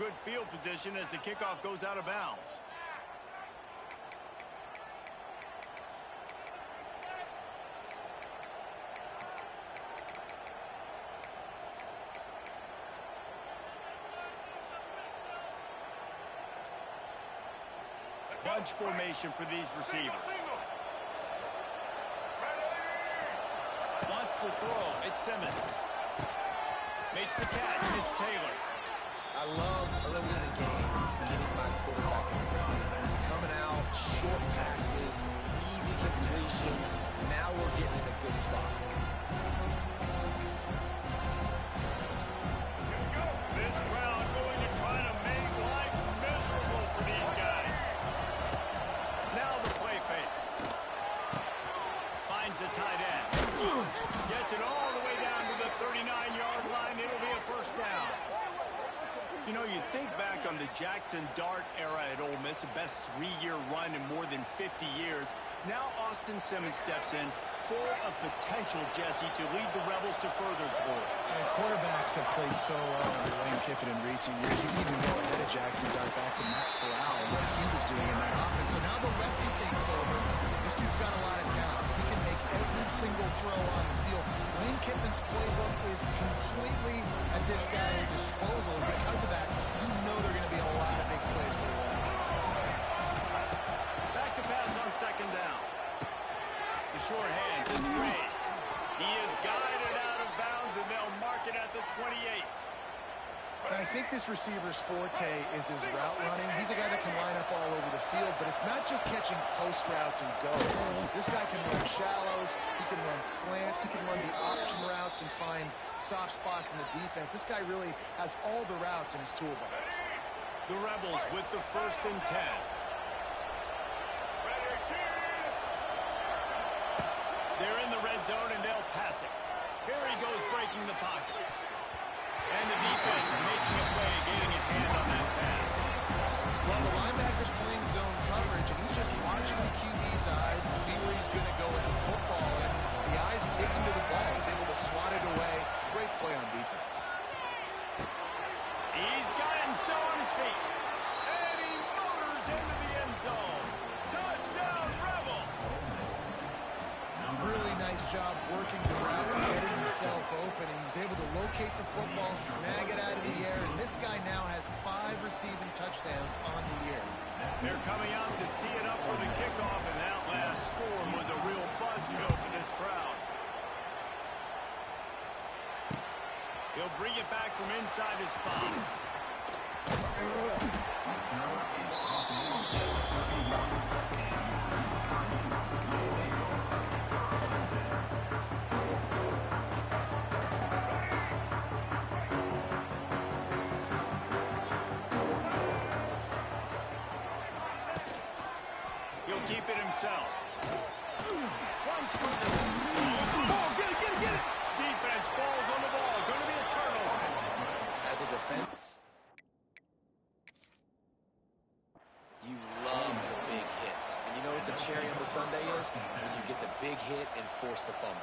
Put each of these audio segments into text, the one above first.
good field position as the kickoff goes out of bounds. Bunch formation for these receivers. Wants to throw. It's Simmons. Makes the catch. It's Taylor. I love early in the game getting my quarterback in the run. Coming out, short passes, easy completions. Now we're getting in a good spot. This crowd going to try to make life miserable for these guys. Now the play fake. Finds the tight end. Gets it all the way down to the 39-yard line. It'll be a first down. You know, you think back on the Jackson Dart era at Ole Miss, the best three-year run in more than 50 years. Now Austin Simmons steps in, full of potential, Jesse, to lead the Rebels to further glory. And quarterbacks have played so well under Lane Kiffin in recent years. You can even go ahead of Jackson Dart back to Matt Corral and what he was doing in that offense. So now the lefty takes over. This dude's got a lot of talent. He can make every single throw on the field. Lane Kiffin's playbook is completely at this guy's disposal. Because of that, you know there are going to be a lot of big plays for the Rebels. Back to pass on second down. The short hands, it's Ray. He is guided out of bounds, and they'll mark it at the 28. And I think this receiver's forte is his route running. He's a guy that can line up all over the field, but it's not just catching post routes and goes. This guy can run shallows, he can run slants, he can run the option routes and find soft spots in the defense. This guy really has all the routes in his toolbox. The Rebels with the 1st and 10. They're in the red zone, and they'll pass it. Here he goes, breaking the pocket. And the defense making a play, getting a hand on that pass. Well, the linebacker's playing zone coverage, and he's just watching the QB's eyes to see where he's going to go with the football. And the eyes take him to the ball. He's able to swat it away. Great play on defense. He's got it and still on his feet. And he motors into the end zone. Touchdown, Rebels! Really nice job working the route, getting himself open. He was able to locate the football, snag it out of the air, and this guy now has 5 receiving touchdowns on the year. They're coming out to tee it up for the kickoff, and that last score was a real buzzkill for this crowd. He'll bring it back from inside his spot. He'll keep it himself. Runs through the... Oh, get it! Defense falls on the ball. Going to be a turnover. As a defense, you love the big hits. And you know what the cherry on the sundae is? When you get the big hit and force the fumble.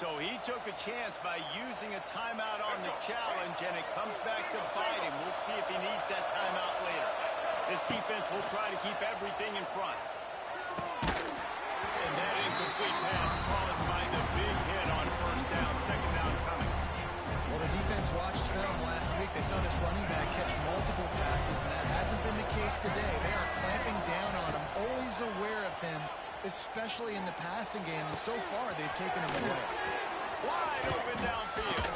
So he took a chance by using a timeout on the challenge, and it comes back to bite him. We'll see if he needs that timeout later. This defense will try to keep everything in front. And that incomplete pass caused by the big hit on first down. Second down coming. Well, the defense watched film last week. They saw this running back catch multiple passes, and that hasn't been the case today. They are clamping down on him, always aware of him, especially in the passing game, and so far they've taken him away. Wide open downfield.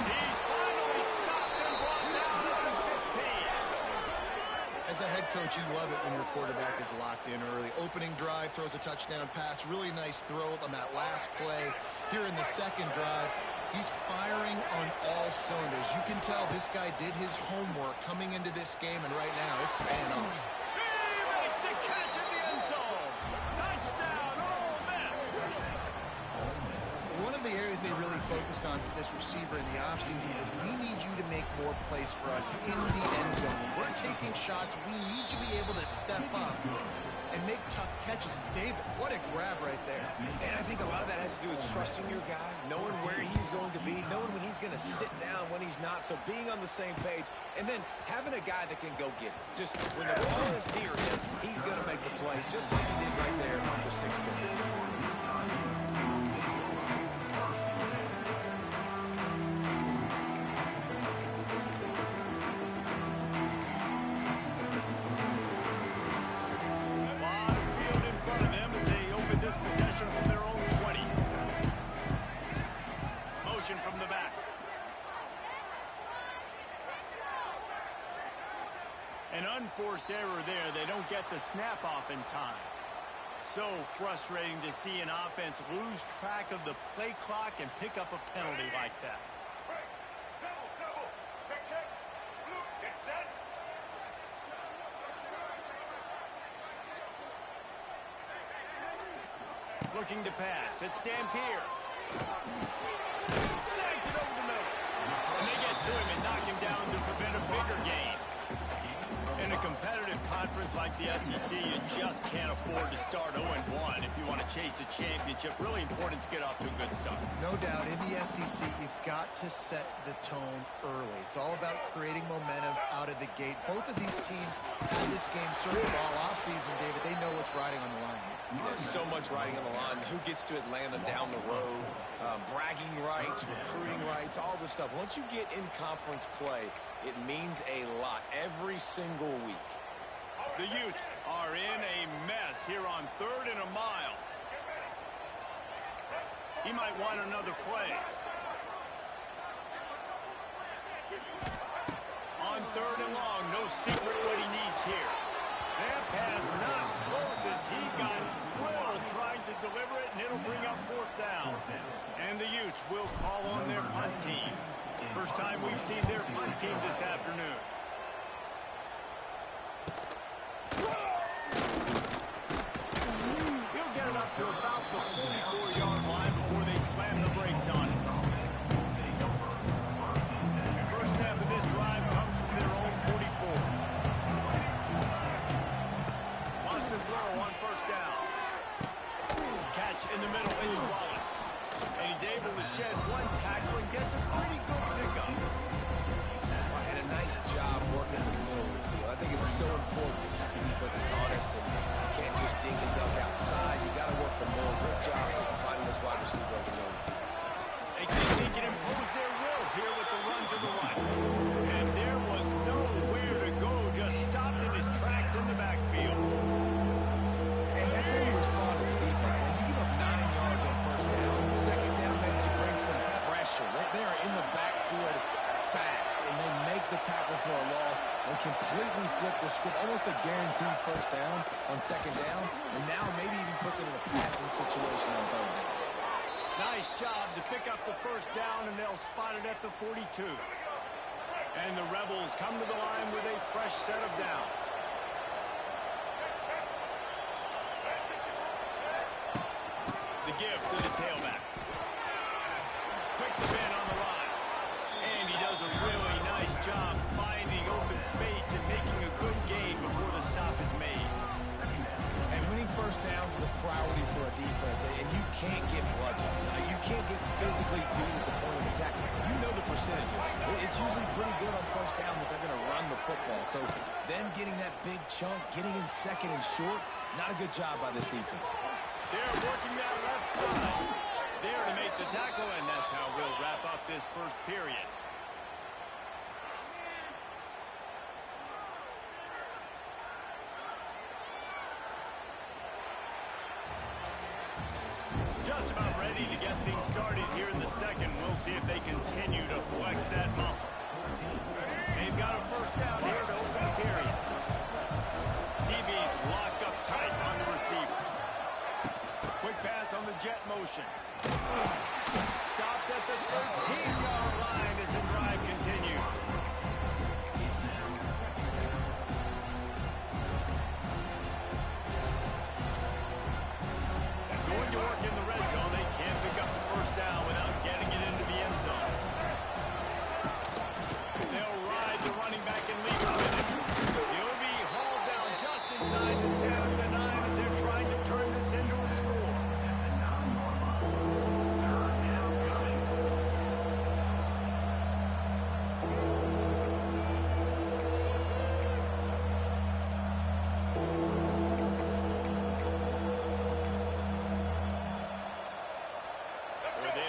He's finally stopped and brought down at the 15. As a head coach, you love it when your quarterback is locked in early. Opening drive, throws a touchdown pass, really nice throw on that last play. Here in the second drive, he's firing on all cylinders. You can tell this guy did his homework coming into this game, and right now it's paying off. He makes the catch in the end zone. Touchdown, Ole Miss. One of the areas guys they really focused on this receiver in the offseason was we need you to make more plays for us in the end zone. We're taking shots. We need you to be able to step up and make tough catches. David, what a grab right there. And I think a lot of that has to do with trusting your guy, knowing where he's going to be, knowing when he's going to sit down, when he's not. So being on the same page, and then having a guy that can go get it. Just when the ball is near him, he's going to make the play, just like he did right there for 6 points. From the back. An unforced error there. They don't get the snap off in time. So frustrating to see an offense lose track of the play clock and pick up a penalty like that. Get set. Looking to pass. It's Dampier. Snags it over the middle. And they get to him and knock him down to prevent a bigger gain. In a competitive conference like the SEC, you just can't afford to start 0-1 if you want to chase a championship. Really important to get off to a good start. No doubt, in the SEC, you've got to set the tone early. It's all about creating momentum out of the gate. Both of these teams had this game circled all offseason, David. They know what's riding on the line. There's so much riding on the line. Who gets to Atlanta down the road? Bragging rights, recruiting rights, all this stuff. Once you get in conference play, it means a lot every single week. The Utes are in a mess here on 3rd and a mile. He might want another play. On 3rd and long, no secret what he needs here. That pass not close as he got drilled trying to deliver it, and it'll bring up 4th down. And the Utes will call on their punt team. First time we've seen their punt team this afternoon. He'll get it up to about the 44-yard line before they slam the brakes on it. First snap of this drive comes from their own 44. Boston throw on 1st down. Catch in the middle is Wallace. And he's able to shed 1 tackle and gets a pretty good pickup. And a nice job working in the middle of the field. I think it's so important that the defense is honest and you can't just dink and dunk outside. You got to work the middle. Good job finding this wide receiver over the middle of the field. They think they can impose their will here with the run to the right. And there was nowhere to go, just stopped in his tracks in the backfield. And that's how you respond as a defense. When you give up 9 yards on 1st down, 2nd down, man, they bring some pressure. They are in the backfield fast, and they make the tackle for a loss and completely flip the script. Almost a guaranteed 1st down on 2nd down, and now maybe even put them in a passing situation on 3rd down. Nice job to pick up the 1st down, and they'll spot it at the 42. And the Rebels come to the line with a fresh set of downs. The give to the tailback. Quick spin on the line. And he does a really nice job finding open space and making a good gain before the stop is made. And winning 1st downs is a priority for a defense, and you can't get bludgeoned. You can't get physically beat at the point of attack. You know the percentages. It's usually pretty good on 1st down that they're going to run the football. So then getting that big chunk, getting in 2nd and short, not a good job by this defense. They're working that left side. There to make the tackle, and that's how we'll wrap up this 1st period. Just about ready to get things started here in the 2nd. We'll see if they continue to flex that muscle. They've got a 1st down here to open the period. DB's locked up tight on the receivers. Quick pass on the jet motion. Stopped at the 13-yard line as the drive continues. Going to work in the red zone. They can't pick up the 1st down without getting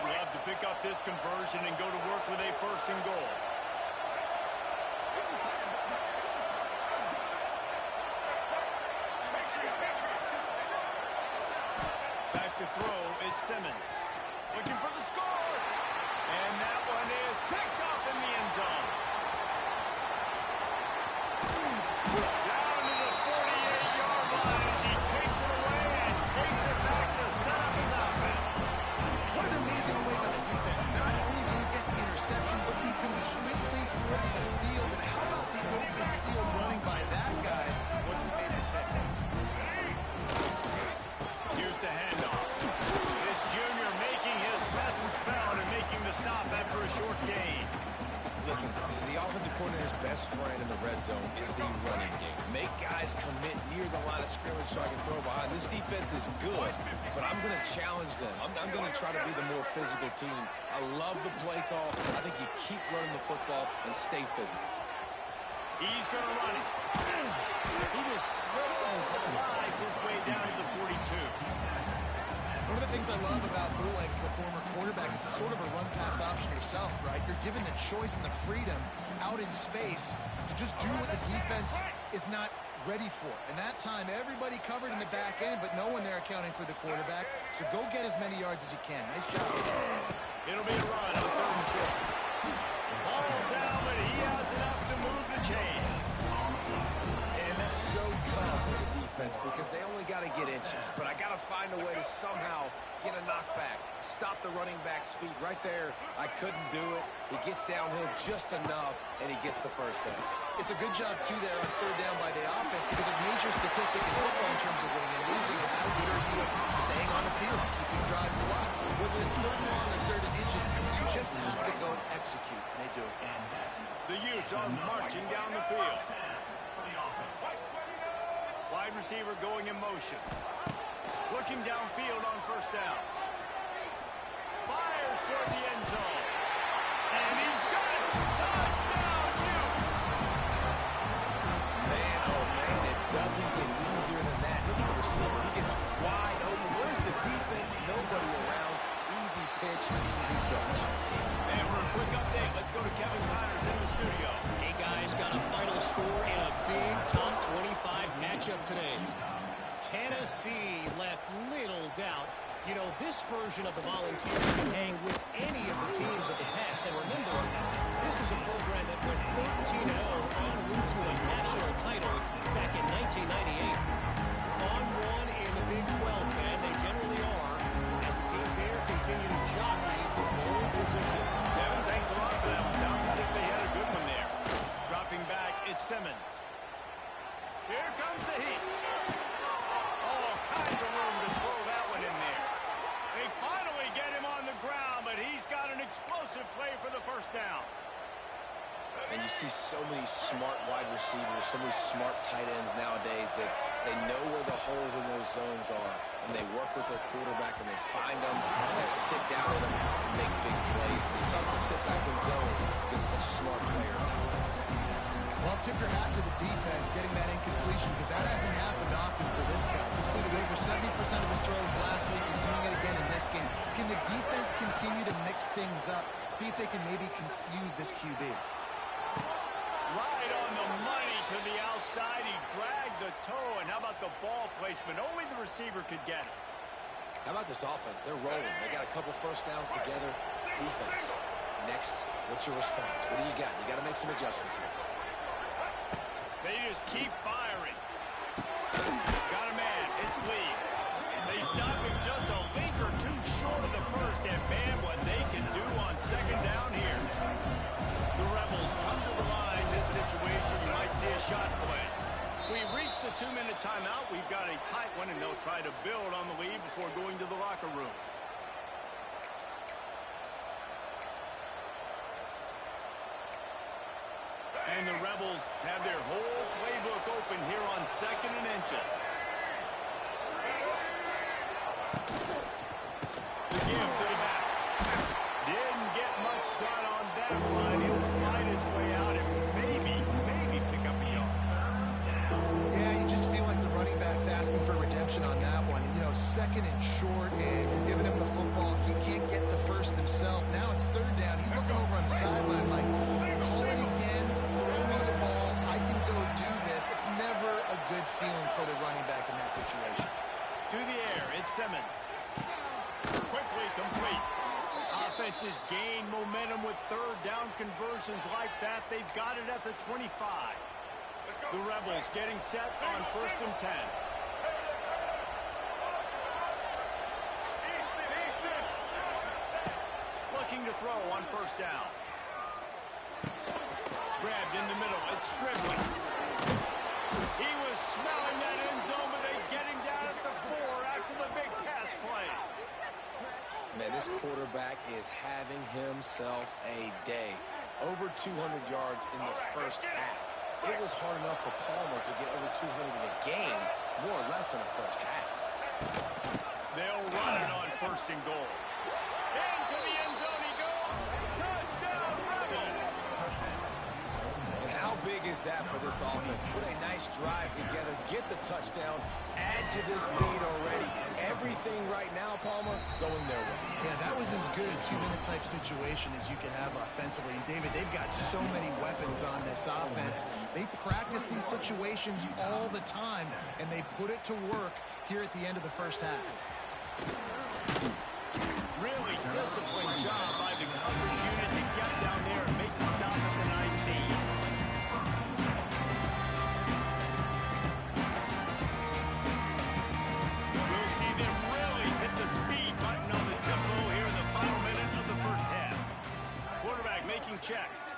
they'd love to pick up this conversion and go to work with a first and goal. Back to throw, it's Simmons. Looking for the score. And that one is picked off in the end zone. Down to the 48-yard line as he takes it away and takes it back to set up his offense. What an amazing play by the defense. Not only do you get the interception, but you completely flip the field. And how about the open field running by that guy once he made it pick? Here's the handoff. This junior making his presence felt and making the stop after a short gain. Listen, the offensive coordinator's best friend in the red zone is the running game. Make guys commit near the line of scrimmage so I can throw behind. This defense is good, but I'm going to challenge them. I'm going to try to be the more physical team. I love the play call. I think you keep running the football and stay physical. He's going to run it. He just slips and slides his way down to the 42. One of the things I love about Bulex as a former quarterback is it's sort of a run-pass option yourself, right? You're given the choice and the freedom out in space to just do what the defense is not ready for. And that time, everybody covered in the back end, but no one there accounting for the quarterback. So go get as many yards as you can. Nice job. It'll be a run on third and short. Ball down, but he has enough to move the chains. And that's so tough as a defense because they only got to get inches. But I got to find a way to somehow get a knockback, stop the running back's feet. Right there, I couldn't do it. He gets downhill just enough, and he gets the first down. It's a good job, too, there on third down by the offense because a major statistic in football in terms of winning and losing is how good are you at staying on the field, keeping drives alive. Whether it's third and long or third and inches, you just have to go and execute, and they do it. The Utes are marching down the field. Wide receiver going in motion. Looking downfield on first down. Fires toward the end zone. And he's got it. Touchdown, Utes. Man, oh man, it doesn't get easier than that. Look at the receiver. He gets wide open. Where's the defense? Nobody around. Easy pitch, easy catch. And for a quick update, let's go to Kevin Connors in the studio. Hey guys, got a final score in a big top 25 matchup today. Tennessee left little doubt. You know, this version of the Volunteers can hang with any of the teams of the past. And remember, this is a program that went 13-0 en route to a national title back in 1998. On one in the Big 12, man, they generally are, as the teams there continue to jockey for pole position. Kevin, thanks a lot for that one. Sounds as if they had a good one there. Dropping back, it's Simmons. Here comes the heat. All kinds of room to throw that one in there. They finally get him on the ground, but he's got an explosive play for the first down. And you see so many smart wide receivers, so many smart tight ends nowadays that they know where the holes in those zones are, and they work with their quarterback, and they find them, and they sit down in them and make big plays. It's tough to sit back in zone against such smart players. Well, tip your hat to the defense getting that incompletion because that hasn't happened often for this guy. Completed over 70% of his throws last week. He's doing it again in this game. Can the defense continue to mix things up, see if they can maybe confuse this QB? Right on the money to the outside. He dragged the toe, and how about the ball placement? Only the receiver could get it. How about this offense? They're rolling. They got a couple first downs together. Defense. Next, what's your response? What do you got? You got to make some adjustments here. They just keep firing. Got a man. It's Lee. They stop him just a link or two short of the first, and man, what they can do on second down here. The Rebels come to the line. This situation, you might see a shot play. We've reached the 2-minute timeout. We've got a tight one, and they'll try to build on the lead before going to the locker room. And the Rebels have their whole playbook open here on second and inches. The give to the back. Didn't get much done on that one. He'll fight his way out and maybe pick up a yard. Yeah, you just feel like the running back's asking for redemption on that one. You know, second and short, and you're giving him the football. He can't get the first Offenses gain momentum with third down conversions like that. They've got it at the 25. The Rebels getting set on 1st and 10. Looking to throw on 1st down. Grabbed in the middle. It's Stribley. He was smelling that end zone, but they get him down at the 4 after the big pass play. Man, this quarterback is having himself a day. Over 200 yards in the first half. It was hard enough for Palmer to get over 200 in a game, more or less in the first half. They'll run it on 1st and goal. Into the end zone he goes. Touchdown, Rebels! And how big is that for this offense? Put a nice drive together, get the touchdown, add to this lead already. Everything right now, Palmer, going their way. Yeah, that was as good a 2-minute type situation as you could have offensively. And David, they've got so many weapons on this offense. They practice these situations all the time, and they put it to work here at the end of the first half. Really disciplined job by the coverage unit to get down there and make the stop at the 19. We'll see them really hit the speed button on the tempo here in the final minute of the first half. Quarterback making checks.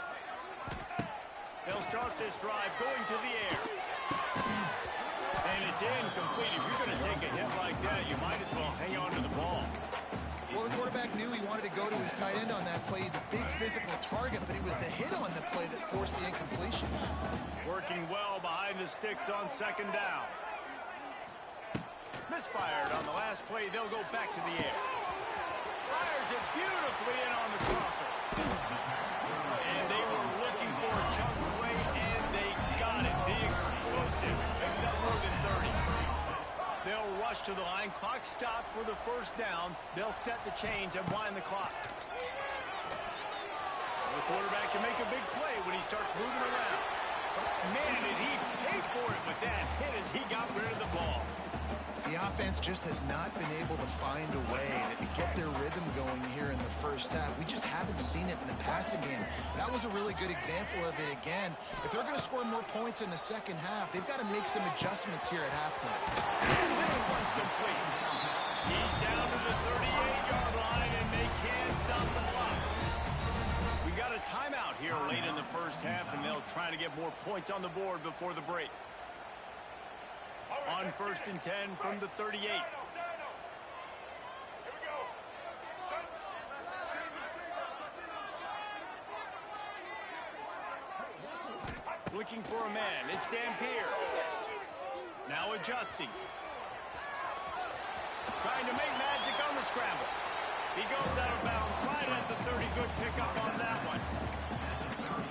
They'll start this drive going to the air. And it's incomplete. If you're going to take a hit like that, you might as well hang on to the ball. Well, the quarterback knew he wanted to go to his tight end on that play. He's a big physical target, but it was the hit on the play that forced the incompletion. Working well behind the sticks on 2nd down. Misfired on the last play. They'll go back to the air. Fires it beautifully in on the crosser. And they were looking for a chunk play, and they got it. The explosive picks up more than 30. They'll rush to the line. Clock stopped for the 1st down. They'll set the chains and wind the clock. The quarterback can make a big play when he starts moving around. Man, did he pay for it with that hit as he got rid of the ball. The offense just has not been able to find a way to get their rhythm going here in the first half. We just haven't seen it in the passing game. That was a really good example of it again. If they're going to score more points in the second half, they've got to make some adjustments here at halftime. And this one's complete. He's down to the 38-yard line, and they can't stop the clock. We got a timeout here late in the first half, and they'll try to get more points on the board before the break. On 1st and 10 from the 38. Here we go. Looking for a man. It's Dampier. Now adjusting. Trying to make magic on the scramble. He goes out of bounds right at the 30. Good pickup on that one.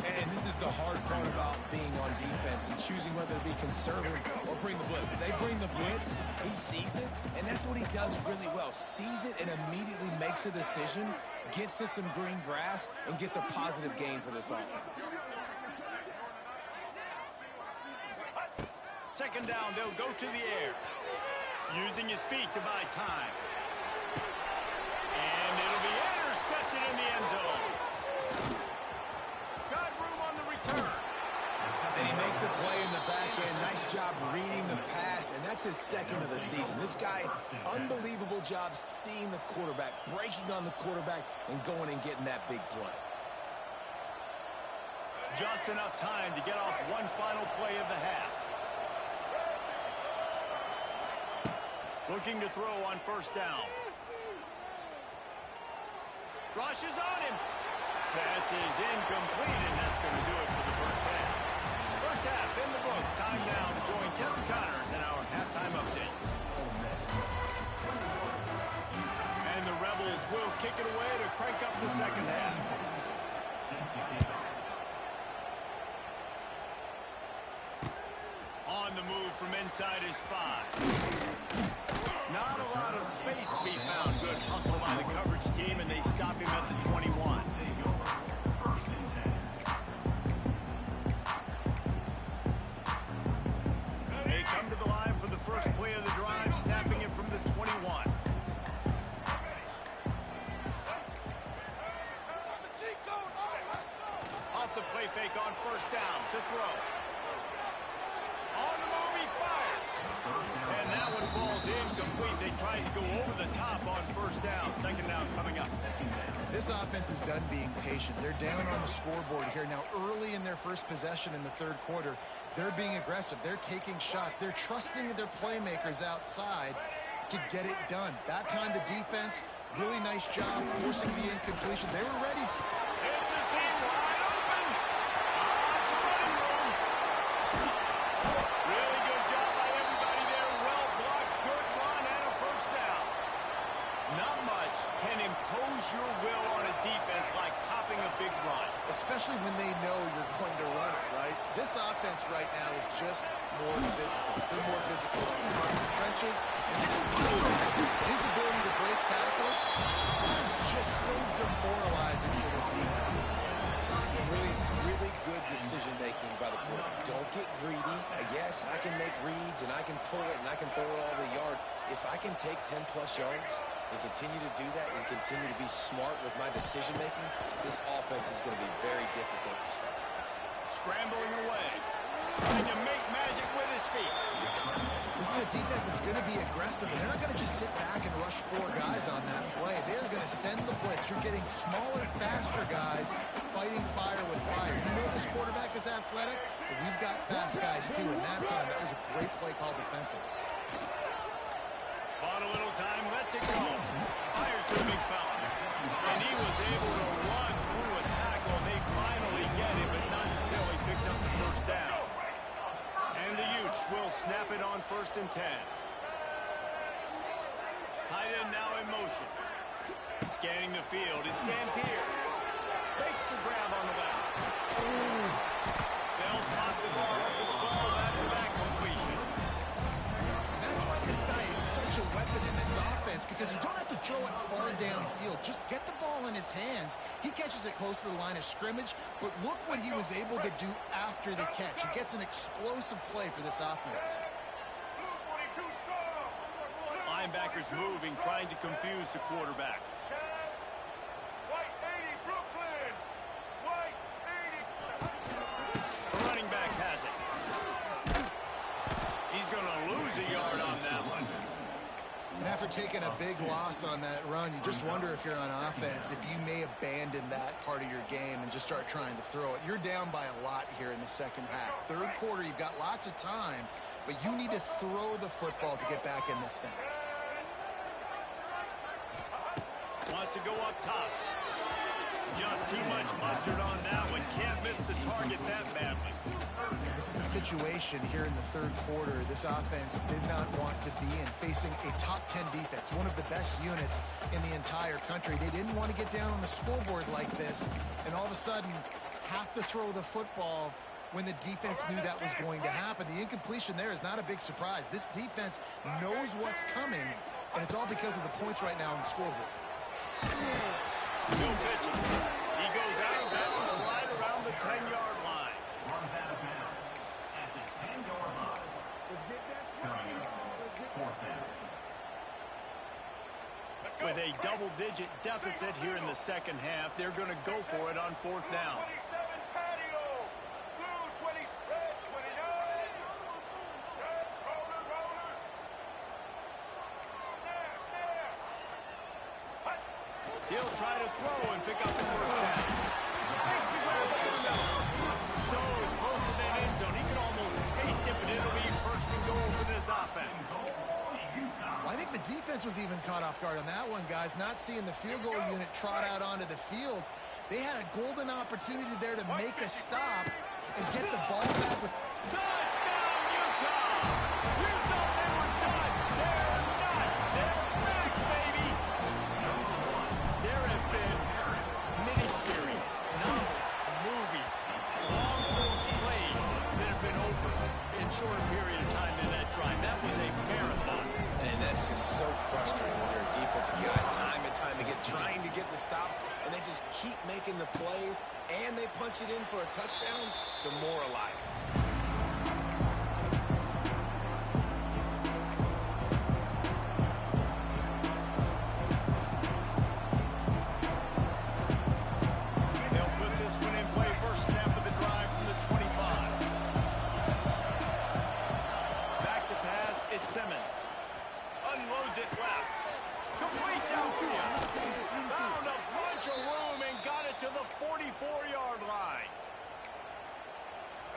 And this is the hard part about being on defense and choosing whether to be conservative or bring the blitz. They bring the blitz, he sees it, and that's what he does really well. Sees it and immediately makes a decision, gets to some green grass, and gets a positive gain for this offense. 2nd down, they'll go to the air. Using his feet to buy time. And it'll be intercepted in the end zone. Got room on the return. And he makes a play in the back end. Nice job reading the pass, and that's his 2nd of the season. This guy, unbelievable job seeing the quarterback, breaking on the quarterback, and going and getting that big play. Just enough time to get off one final play of the half. Looking to throw on 1st down. Rushes on him. Pass is incomplete, and that's going to do it for the first half. First half in the books. Time now to join Kevin Connors in our halftime update. And the Rebels will kick it away to crank up the second half. On the move from inside his 5. Not a lot of space to be found. Good hustle by the coverage team, and they stop him at the 21. They come to the line for the first play of the drive, snapping it from the 21. play fake on first down to throw. On the move, he fires. And that one falls incomplete. They tried to go over the top on first down. Second down coming up. This offense is done being patient. They're down on the scoreboard here. Now, early in their first possession in the third quarter, they're being aggressive. They're taking shots. They're trusting their playmakers outside to get it done. That time, the defense, really nice job forcing the incompletion. They were ready. It's a seam wide open. It's a running room. Really good job by everybody there. Well blocked, good run, and a first down. Not much can impose your will on a defense like popping a big run. Especially when they know you're going to run it, right? This offense right now is just more physical. They're more physical in the trenches. And his ability to break tackles, that is just so demoralizing for this defense. Really, really good decision-making by the quarterback. Don't get greedy. Yes, I can make reads, and I can pull it, and I can throw it all the yard. If I can take 10-plus yards and continue to do that and continue to be smart with my decision-making, this offense is going to be very difficult to stop. Scrambling away. Trying to make magic with his feet. This is a defense that's going to be aggressive, and they're not going to just sit back and rush four guys on that play. They're going to send the blitz. You're getting smaller, faster guys fighting fire with fire. You know this quarterback is athletic, but we've got fast guys, too. And that time, that was a great play call defensive. Bought a little time, lets it go. Fires to a big fella. And he was able to run through a tackle, and they finally get him, but not until he picks up the first down. And the Utes will snap it on 1st and 10. Tight end now in motion. Scanning the field. It's Gampier. Makes the grab on the back. They'll spot the ball up to 12 after that completion. That's why this guy is such a weapon in this offense, because you don't have to throw it far downfield. Just get the ball in his hands. He catches it close to the line of scrimmage, but look what he was able to do after the catch. He gets an explosive play for this offense. Linebackers moving, trying to confuse the quarterback. White 80, Brooklyn. White 80. The running back has it. He's going to lose a yard on that one. And after taking a big loss on that run, you just wonder if you're on offense, if you may abandon that part of your game and just start trying to throw it. You're down by a lot here in the second half. Third quarter, you've got lots of time, but you need to throw the football to get back in this thing. Wants to go up top. Just too much mustard on that one. Can't miss the target that badly. This is a situation here in the third quarter this offense did not want to be in, facing a top 10 defense, one of the best units in the entire country. They didn't want to get down on the scoreboard like this, and all of a sudden have to throw the football when the defense knew that was going to happen. The incompletion there is not a big surprise. This defense knows what's coming, and it's all because of the points right now on the scoreboard. No pitching. He goes out of bounds right around the 10-yard line. Runs out of bounds at the 10-yard line. Coming up, 4th down. With a double-digit deficit here in the second half, they're going to go for it on 4th down. 27 patio. Blue 20, red 29. Red roller, roller. Snare, snare. He'll try to throw and pick up the first down. Makes the grab over the middle. So close to that end zone. He can almost taste it, but it'll be 1st and goal for this offense. Well, I think the defense was even caught off guard on that one, guys. Not seeing the field goal unit trot out onto the field. They had a golden opportunity there to make a stop and get the ball back with... Touchdown, Utah! You thought they were done. They're not. They're back, baby. There have been miniseries, novels, movies, long-form plays that have been over in short period of time in that drive. That was a marathon. And that's just so frustrating when you're a defensive guy time and time again trying to get the stops, and they just keep making the plays, and they punch it in for a touchdown. Demoralizing. They'll put this one in play. First snap of the to the 44-yard line.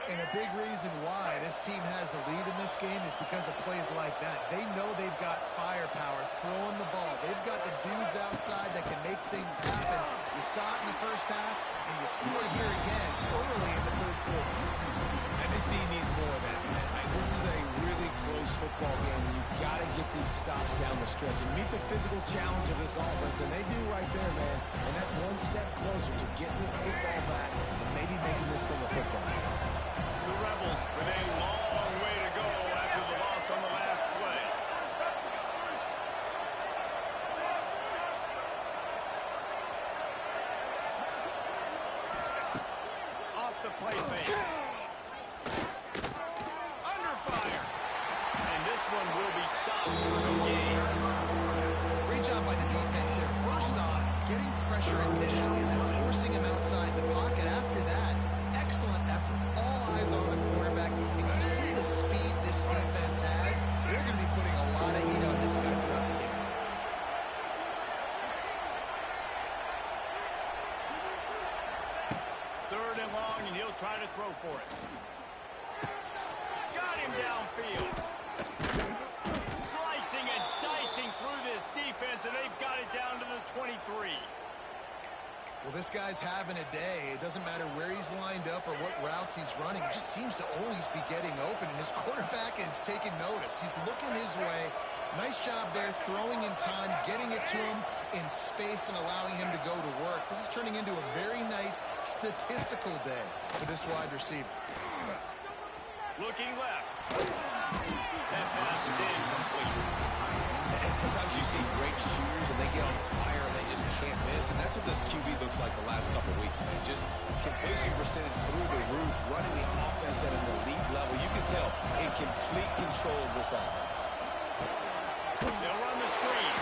And a big reason why this team has the lead in this game is because of plays like that. They know they've got firepower throwing the ball. They've got the dudes outside that can make things happen. You saw it in the first half, and you see it here again early in the third quarter. And this team needs more of that, man. This is a really close football game, and you've got to get these stops down the stretch and meet the physical challenge of this offense, and they do right there, man. And that's one step closer to getting this football back and maybe making this thing a football. The Rebels with a long way to go after the loss on the last play. Off the play fake. Under fire. And this one will be stopped for no gain. Great job by the defense there. First off, getting pressure initially and then forcing him outside the pocket. After that, excellent effort. All eyes on the quarterback. And you see the speed this defense has. They're going to be putting a lot of heat on this guy throughout the game. Third and long, and he'll try to throw for it. Got him downfield. Slicing and dicing through this defense, and they've got it down to the 23. Well, this guy's having a day. It doesn't matter where he's lined up or what routes he's running. He just seems to always be getting open, and his quarterback is taking notice. He's looking his way. Nice job there, throwing in time, getting it to him in space and allowing him to go to work. This is turning into a very nice statistical day for this wide receiver. Looking left. That pass is incomplete. And sometimes you see great shooters, and they get on fire, and they just can't miss. And that's what this QB looks like the last couple weeks, man. Just completion percentage through the roof, running the offense at an elite level. You can tell in complete control of this offense. They'll run the screen.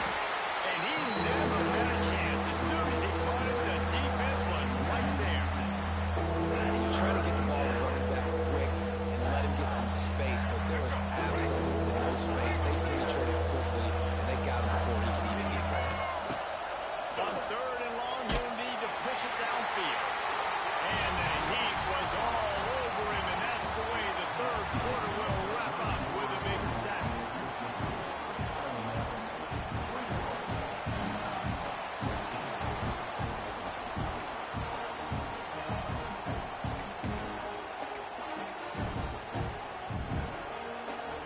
And he never had a chance. As soon as he caught it, the defense was right there. And you try to get the ball and running back quick and let him get some space, but there was absolutely no space. They penetrated quickly, and they got him before he could even get going. On third and long, he'll need to push it downfield. And the heat was all over him, and that's the way the third quarter will wrap up with a big sack.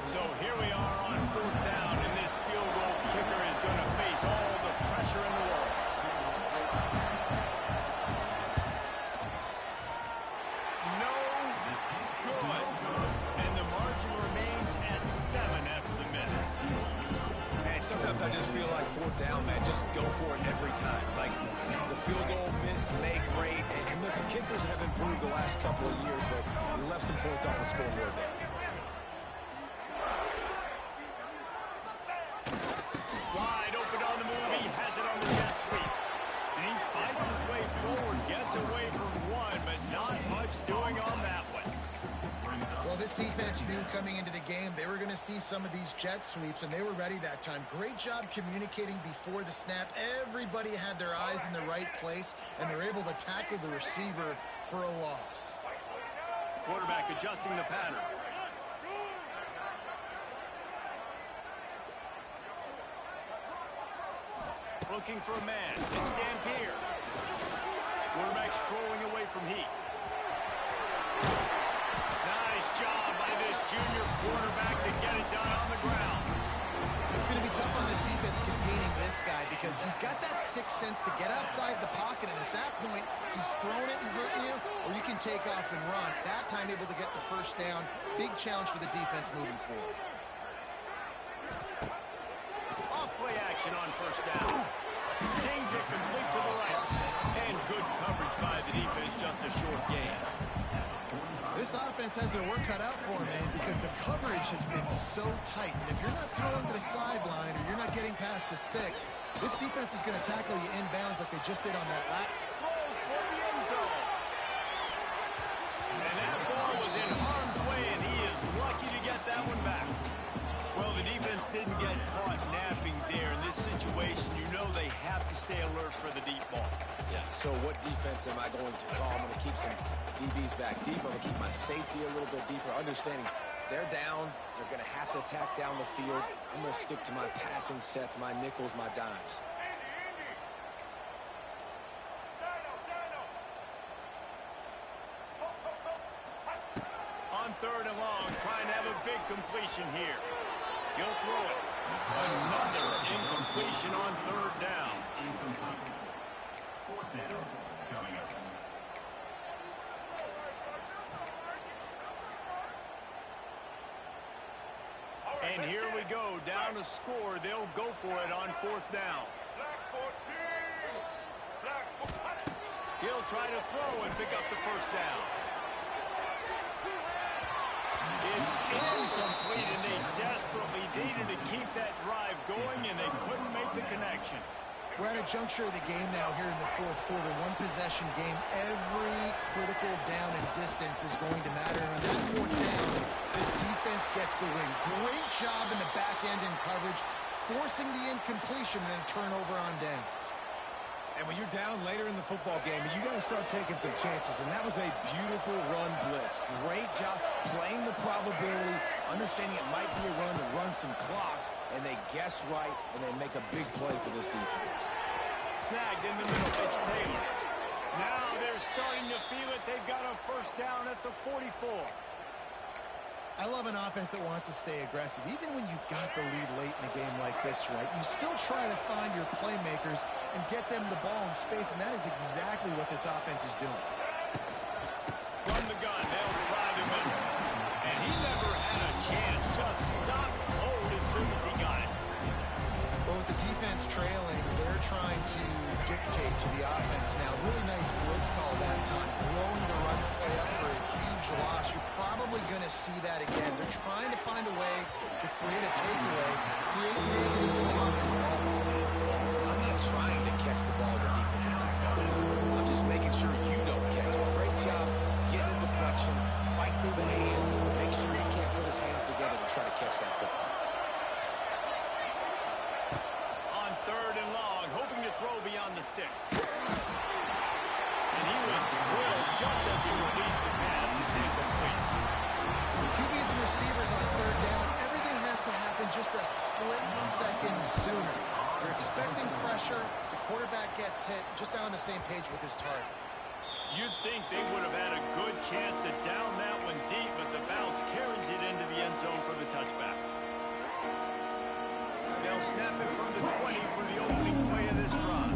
So here we are on fourth down, and this field goal kicker is going to face all the pressure in the world. No good. And the margin remains at 7 after the minute. And sometimes I just feel like fourth down, man, just go for it every time. Like the field goal, miss, make, great. And listen, kickers have improved the last couple of years, but we left some points off the scoreboard there. Wide open on the move. He has it on the jet sweep. And he fights his way forward, gets away from one, but not much doing on that one. Well, this defense knew coming into the game they were going to see some of these jet sweeps, and they were ready that time. Great job communicating before the snap. Everybody had their eyes in the right place, and they're able to tackle the receiver for a loss. Quarterback adjusting the pattern. Looking for a man. It's Dampier. Quarterback strolling away from Heat. Nice job by this junior quarterback to get it done on the ground. It's going to be tough on this defense containing this guy because he's got that sixth sense to get outside the pocket, and at that point, he's throwing it and hurting you, or you can take off and run. That time able to get the first down. Big challenge for the defense moving forward. Off-play action on first down. Sings it complete to the right. And good coverage by the defense, just a short gain. This offense has their work cut out for them, man, because the coverage has been so tight. And if you're not throwing to the sideline or you're not getting past the sticks, this defense is going to tackle you inbounds like they just did on that lap. Throws for the end zone. And that ball was in harm's way, and he is lucky to get that one back. Well, the defense didn't get caught napping there. In this situation, you know they have to stay alert for the deep ball. Yeah, so what defense defense am I going to call? I'm going to keep some DBs back deep. I'm going to keep my safety a little bit deeper, understanding they're down. They're going to have to attack down the field. I'm going to stick to my passing sets, my nickels, my dimes. On 3rd and long, trying to have a big completion here. He'll throw it. Another incompletion on 3rd down. Incomplete. 4th down coming up. And here we go, down to score. They'll go for it on 4th down. He'll try to throw and pick up the 1st down. It's incomplete, and they desperately needed to keep that drive going, and they couldn't make the connection. We're at a juncture of the game now here in the 4th quarter. One possession game. Every critical down and distance is going to matter. And on that 4th down, the defense gets the win. Great job in the back end in coverage, forcing the incompletion and a turnover on downs. And when you're down later in the football game, you got to start taking some chances. And that was a beautiful run blitz. Great job playing the probability, understanding it might be a run to run some clock. And they guess right, and they make a big play for this defense. Snagged in the middle. It's Taylor. Now they're starting to feel it. They've got a 1st down at the 44. I love an offense that wants to stay aggressive. Even when you've got the lead late in a game like this, right, you still try to find your playmakers and get them the ball in space, and that is exactly what this offense is doing. From the gun, they'll try to win. And he never had a chance. Just stopped cold as soon as he got it. Well, with the defense trailing, they're trying to dictate to the offense now. Really nice blitz call that time. Blowing the run play up for a huge loss. You're probably going to see that again. They're trying to find a way to create a takeaway, create negative plays, and get the ball. I'm not trying to catch the ball as a defensive back all the time. I'm just making sure you don't catch it. Great job getting a deflection, fight through the hands, make sure you can't put his hands together to try to catch that football. On 3rd and long, hoping to throw beyond the sticks. And he was drilled just as he released the pass. It's incomplete. QBs and receivers on 3rd down, everything has to happen just a split second sooner. You're expecting pressure, the quarterback gets hit, just not on the same page with his target. You'd think they would have had a good chance to down that one deep, but the bounce carries it into the end zone for the touchback. They'll snap it from the 20 for the opening play of this drive.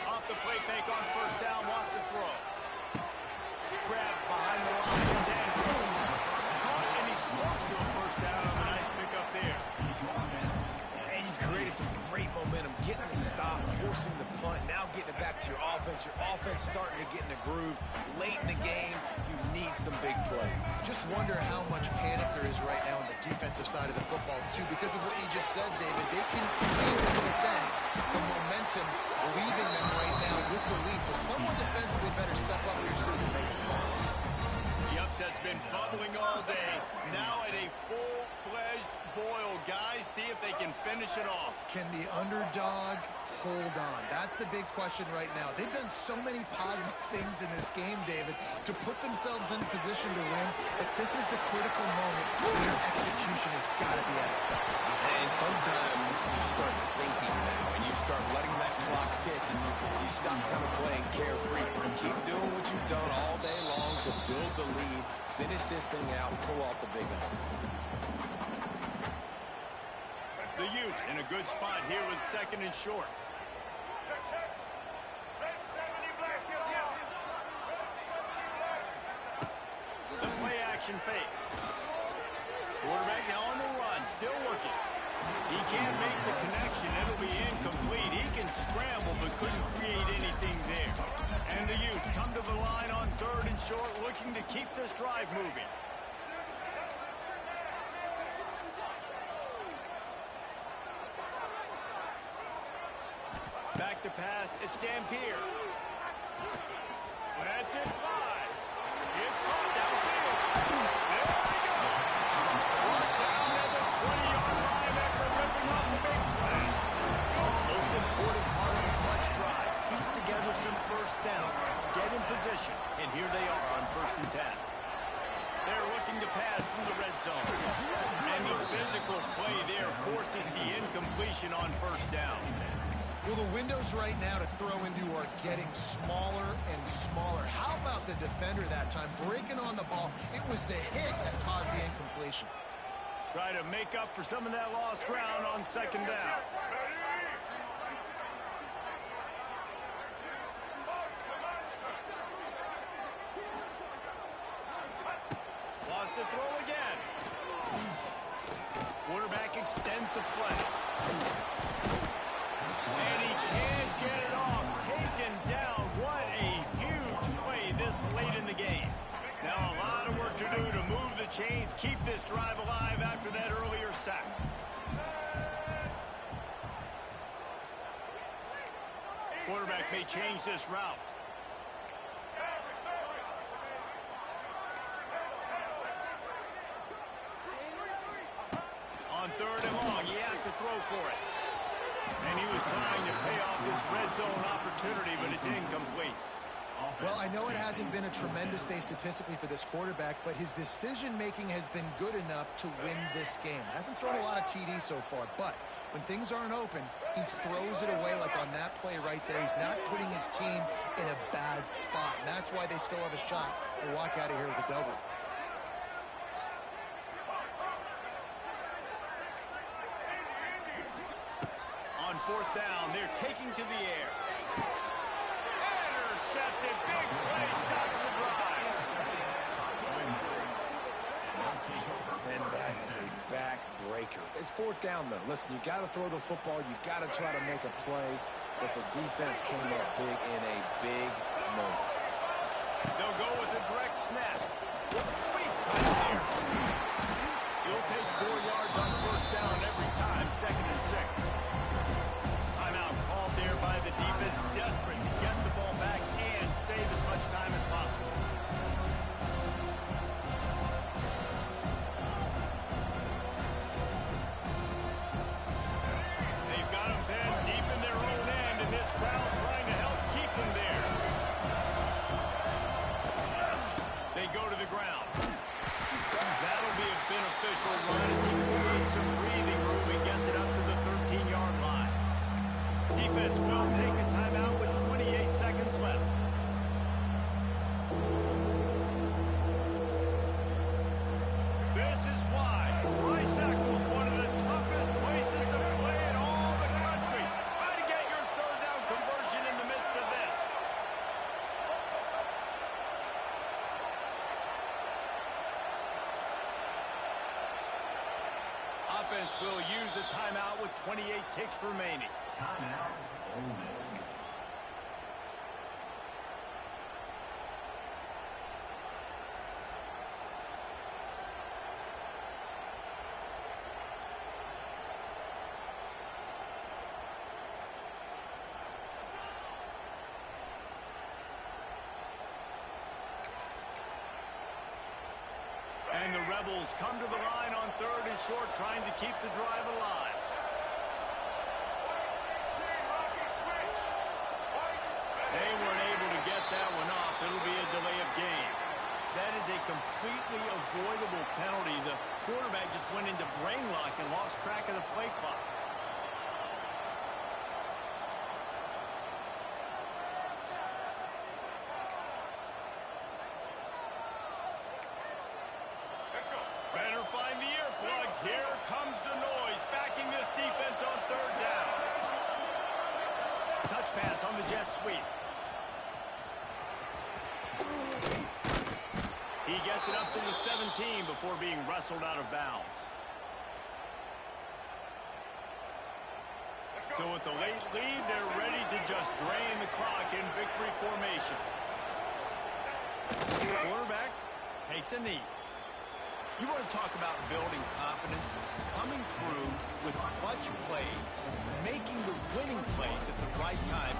Off the play fake on 1st down, wants to throw. Grab behind the lines and caught, and he's close to a 1st down on a nice pickup there. And you've created some great momentum, getting the stop, forcing the punt, now getting it back to your offense. Your offense starting to get in a groove. Late in the game, you need some big plays. Just wonder how much panic there is right now on the defensive side of the football, too, because of what you just said, David. They can feel and sense the momentum leaving them right now with the lead. So someone defensively better step up here soon and make it call. The upset's been bubbling all day. Now at a full-fledged boil. Guys, see if they can finish it off. Can the underdog hold on? That's the big question right now. They've done so many positive things in this game, David, to put themselves in position to win, but this is the critical moment where their execution has got to be at its best. And sometimes you start thinking now, and you start letting that clock tick, and you stop kind of playing carefree. Keep doing what you've done all day long to build the lead, finish this thing out, and pull off the big upset. The Utes in a good spot here with 2nd and short. Check, check. Red 70 black. Yes, yes. Red 70 black. The play action fake. Quarterback now on the run, still looking. He can't make the connection. It'll be incomplete. He can scramble, but couldn't create anything there. And the Utes come to the line on 3rd and short, looking to keep this drive moving. Back to pass. It's Gampier. That's it. Fly. It's caught downfield. There he goes. separation on first down. Well, the windows right now to throw into are getting smaller and smaller. How about the defender that time breaking on the ball? It was the hit that caused the incompletion. Try to make up for some of that lost ground on second down. Lost the throw again. Quarterback extends the play. And he can't get it off. Taken down. What a huge play this late in the game. Now a lot of work to do to move the chains, keep this drive alive after that earlier sack. Quarterback may change this route. On third and long, he has to throw for it. And he was trying to pay off this red zone opportunity, but it's incomplete. Well, I know it hasn't been a tremendous day statistically for this quarterback, but his decision-making has been good enough to win this game. Hasn't thrown a lot of TDs so far, but when things aren't open, he throws it away like on that play right there. He's not putting his team in a bad spot, and that's why they still have a shot to walk out of here with a double. On fourth down, they're taking to the air. Intercepted. Big play. Stops the drive. And that is a backbreaker. It's fourth down, though. Listen, you got to throw the football. You got to try to make a play. But the defense came up big in a big moment. They'll go with a direct snap. Sweet cut there. You'll take 4 yards on first down every time. 2nd and 6. Timeout called there by the defense, desperate to get the ball back and save as much time as possible. They've got them pinned deep in their own end, and this crowd trying to help keep them there. They go to the ground. That'll be a beneficial run as he creates some breathing room and gets it up to the 13-yard line. Defense will take a timeout with 28 seconds left. This is why Risackle is one of the toughest places to play in all the country. Try to get your third down conversion in the midst of this. Offense will use a timeout with 28 ticks remaining. Timeout, Ole Miss. And the Rebels come to the line on third and short, trying to keep the drive alive. They weren't able to get that one off. It'll be a delay of game. That is a completely avoidable penalty. The quarterback just went into brain lock and lost track of the play clock. Better find the earplugs. Here comes the noise, backing this defense on third down. Touch pass on the jet sweep. He gets it up to the 17 before being wrestled out of bounds. So with the late lead, they're ready to just drain the clock in victory formation. Quarterback takes a knee. You want to talk about building confidence, coming through with clutch plays, making the winning plays at the right time.